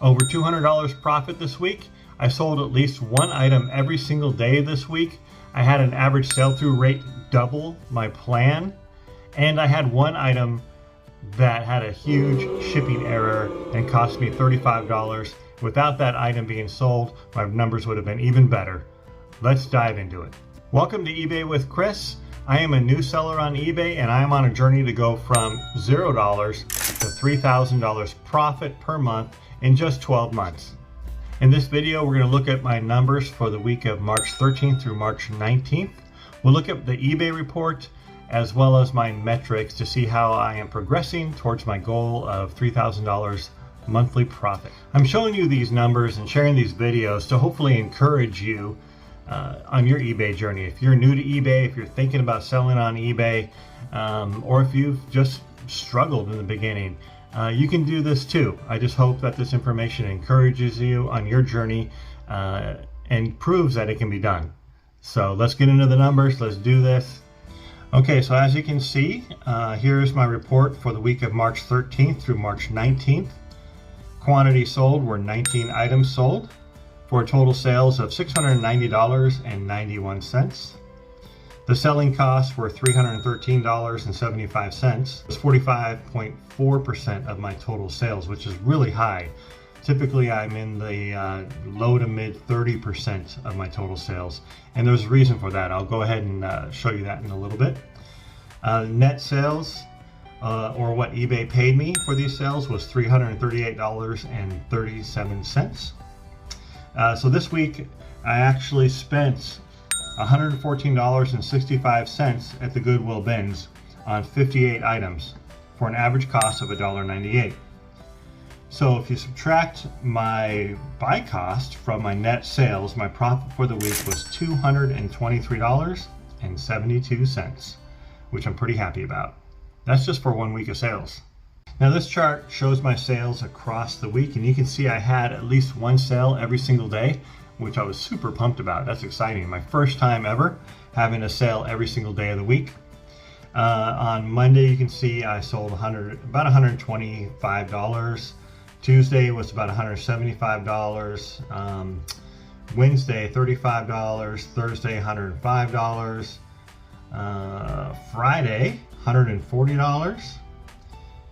Over $200 profit this week. I sold at least one item every single day this week. I had an average sell-through rate double my plan, and I had one item that had a huge shipping error and cost me $35. Without that item being sold, my numbers would have been even better. Let's dive into it. Welcome to eBay with Chris. I am a new seller on eBay, and I am on a journey to go from $0 to $3,000 profit per month in just 12 months. In this video, we're going to look at my numbers for the week of March 13th through March 19th. We'll look at the eBay report as well as my metrics to see how I am progressing towards my goal of $3,000 monthly profit. I'm showing you these numbers and sharing these videos to hopefully encourage you on your eBay journey. If you're new to eBay, if you're thinking about selling on eBay, or if you've just struggled in the beginning, you can do this too. I just hope that this information encourages you on your journey and proves that it can be done. So let's get into the numbers. Let's do this. Okay, so as you can see, here's my report for the week of March 13th through March 19th. Quantity sold were 19 items sold for total sales of $690.91. The selling costs were $313.75. It's 45.4% of my total sales, which is really high. Typically, I'm in the low to mid 30% of my total sales, and there's a reason for that. I'll go ahead and show you that in a little bit. Net sales, or what eBay paid me for these sales, was $338.37. So this week, I actually spent $114.65 at the Goodwill bins on 58 items for an average cost of $1.98. So if you subtract my buy cost from my net sales, my profit for the week was $223.72, which I'm pretty happy about. That's just for 1 week of sales. Now this chart shows my sales across the week, and you can see I had at least one sale every single day, which I was super pumped about. That's exciting. My first time ever having a sale every single day of the week. On Monday, you can see I sold about $125. Tuesday was about $175. Wednesday, $35. Thursday, $105. Friday, $140.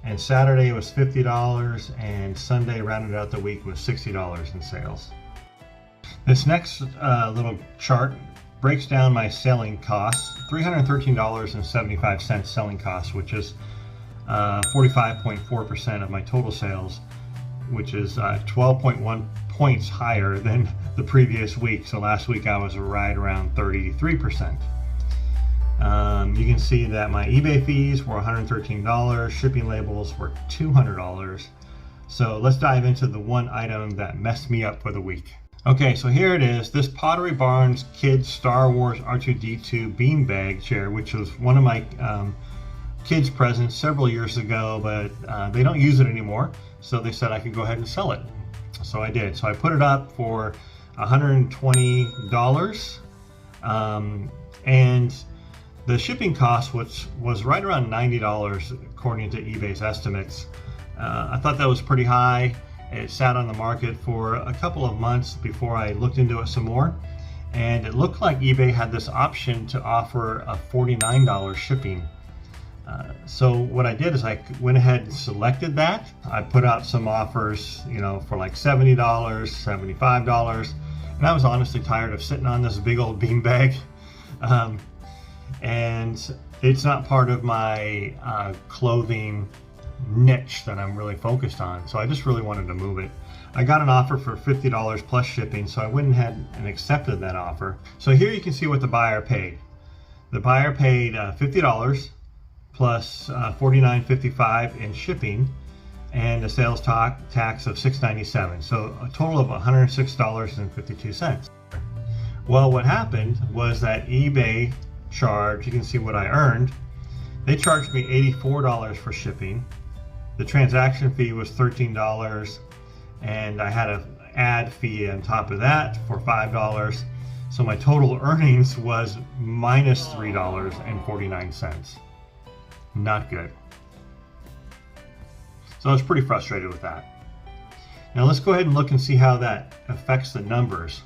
And Saturday was $50. And Sunday rounded out the week with $60 in sales. This next little chart breaks down my selling costs. $313.75 selling costs, which is 45.4% of my total sales, which is 12.1 points higher than the previous week. So last week I was right around 33%. You can see that my eBay fees were $113. Shipping labels were $200. So let's dive into the one item that messed me up for the week. Okay, so here it is, this Pottery Barn's Kids Star Wars R2-D2 beanbag chair, which was one of my kids' presents several years ago, but they don't use it anymore, so they said I could go ahead and sell it. So I did. So I put it up for $120, and the shipping cost, which was right around $90 according to eBay's estimates. I thought that was pretty high. It sat on the market for a couple of months before I looked into it some more, and it looked like eBay had this option to offer a $49 shipping. So what I did is I went ahead and selected that. I put out some offers, for like $70, $75, and I was honestly tired of sitting on this big old beanbag. And it's not part of my clothing niche that I'm really focused on, so I just really wanted to move it. I got an offer for $50 plus shipping, so I went ahead and accepted that offer. So here you can see what the buyer paid. The buyer paid $50 plus $49.55 in shipping and a sales tax of $6.97, so a total of $106.52. Well, what happened was that eBay charged, you can see what I earned, they charged me $84 for shipping. The transaction fee was $13, and I had an ad fee on top of that for $5. So my total earnings was minus $3.49. Not good. So I was pretty frustrated with that. Now let's go ahead and look and see how that affects the numbers.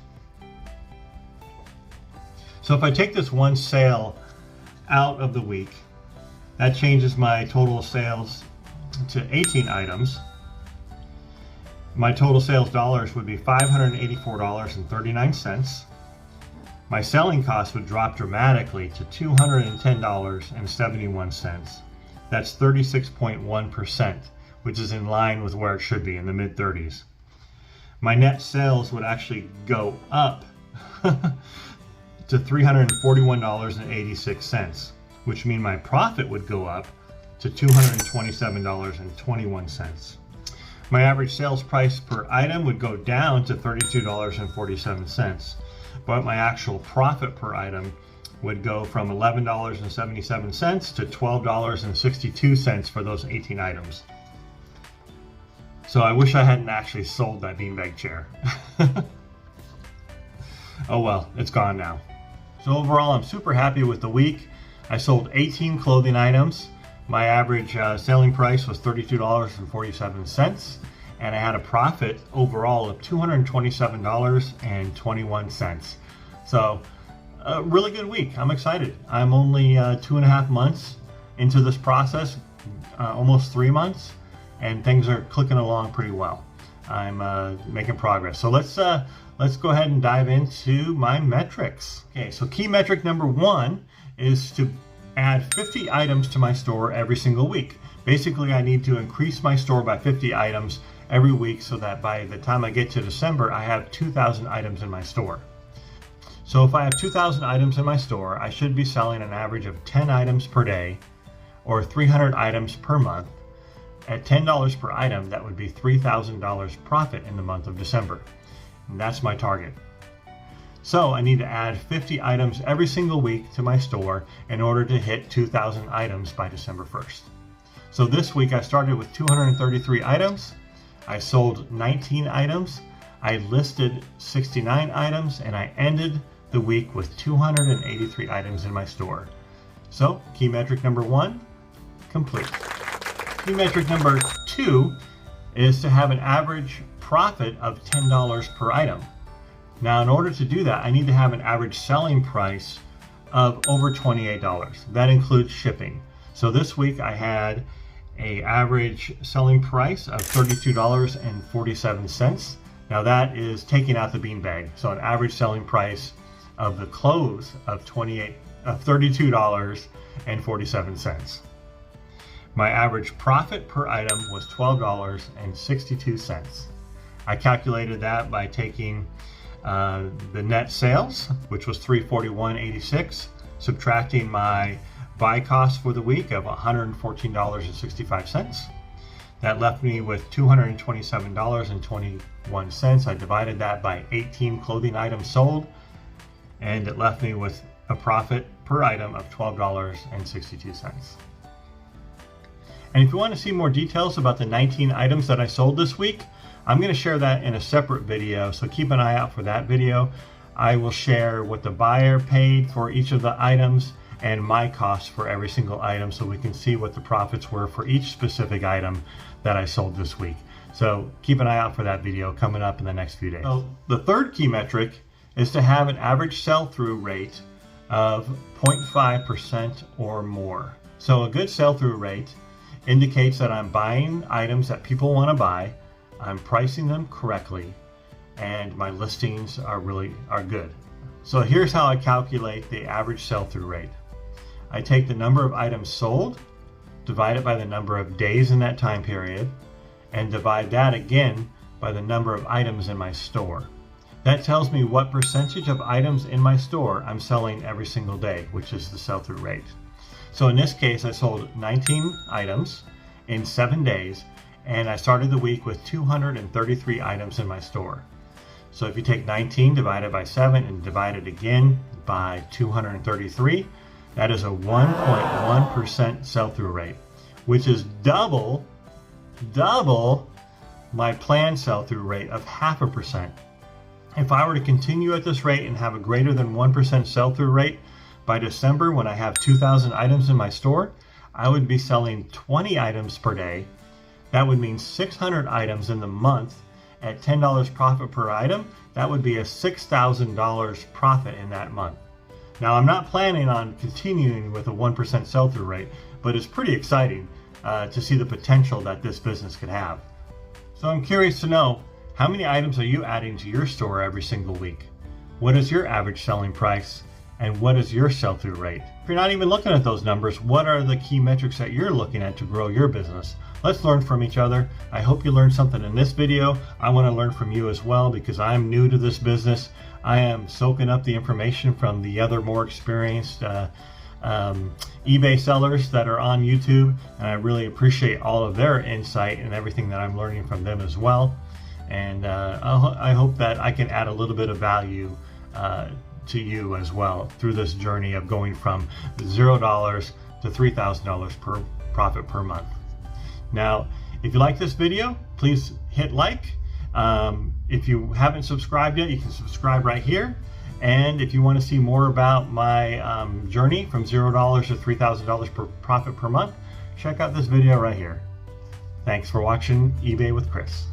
So if I take this one sale out of the week, that changes my total sales to 18 items. My total sales dollars would be $584.39. My selling cost would drop dramatically to $210.71. That's 36.1%, which is in line with where it should be, in the mid-30s. My net sales would actually go up to $341.86, which means my profit would go up to $227.21. My average sales price per item would go down to $32.47, but my actual profit per item would go from $11.77 to $12.62 for those 18 items. So I wish I hadn't actually sold that beanbag chair. Oh well, it's gone now. So overall, I'm super happy with the week. I sold 18 clothing items. My average selling price was $32.47, and I had a profit overall of $227.21. So a really good week. I'm excited. I'm only 2.5 months into this process, almost 3 months, and things are clicking along pretty well. I'm making progress. So let's go ahead and dive into my metrics. Okay, so key metric number 1 is to add 50 items to my store every single week. Basically, I need to increase my store by 50 items every week so that by the time I get to December, I have 2,000 items in my store. So if I have 2,000 items in my store, I should be selling an average of 10 items per day or 300 items per month. At $10 per item, that would be $3,000 profit in the month of December. And that's my target. So I need to add 50 items every single week to my store in order to hit 2,000 items by December 1st. So this week I started with 233 items. I sold 19 items. I listed 69 items, and I ended the week with 283 items in my store. So key metric number 1, complete. Key metric number 2 is to have an average profit of $10 per item. Now, in order to do that, I need to have an average selling price of over $28. That includes shipping. So this week I had an average selling price of $32.47. Now that is taking out the beanbag. So an average selling price of the clothes of $32.47. My average profit per item was $12.62. I calculated that by taking the net sales, which was $341.86, subtracting my buy cost for the week of $114.65. That left me with $227.21. I divided that by 18 clothing items sold, and it left me with a profit per item of $12.62. And if you want to see more details about the 19 items that I sold this week, I'm going to share that in a separate video, so keep an eye out for that video. I will share what the buyer paid for each of the items and my cost for every single item, so we can see what the profits were for each specific item that I sold this week. So keep an eye out for that video coming up in the next few days. So the third key metric is to have an average sell-through rate of 0.5% or more. So a good sell-through rate indicates that I'm buying items that people want to buy, I'm pricing them correctly, and my listings are good. So here's how I calculate the average sell-through rate. I take the number of items sold, divide it by the number of days in that time period, and divide that again by the number of items in my store. That tells me what percentage of items in my store I'm selling every single day, which is the sell-through rate. So in this case, I sold 19 items in 7 days, and I started the week with 233 items in my store. So if you take 19 divided by 7 and divide it again by 233, that is a 1.1% sell-through rate, which is double my planned sell-through rate of 0.5%. If I were to continue at this rate and have a greater than 1% sell-through rate by December, when I have 2,000 items in my store, I would be selling 20 items per day. That would mean 600 items in the month, at $10 profit per item, that would be a $6,000 profit in that month. Now, I'm not planning on continuing with a 1% sell-through rate, but it's pretty exciting to see the potential that this business could have. So I'm curious to know, how many items are you adding to your store every single week? What is your average selling price? And what is your sell-through rate? If you're not even looking at those numbers, what are the key metrics that you're looking at to grow your business? Let's learn from each other. I hope you learned something in this video. I want to learn from you as well because I'm new to this business. I am soaking up the information from the other more experienced eBay sellers that are on YouTube, and I really appreciate all of their insight and everything that I'm learning from them as well. And I hope that I can add a little bit of value to you as well through this journey of going from $0 to $3,000 per profit per month. Now, if you like this video, please hit like. If you haven't subscribed yet, you can subscribe right here. And if you want to see more about my journey from $0 to $3,000 per profit per month, check out this video right here. Thanks for watching eBay with Chris.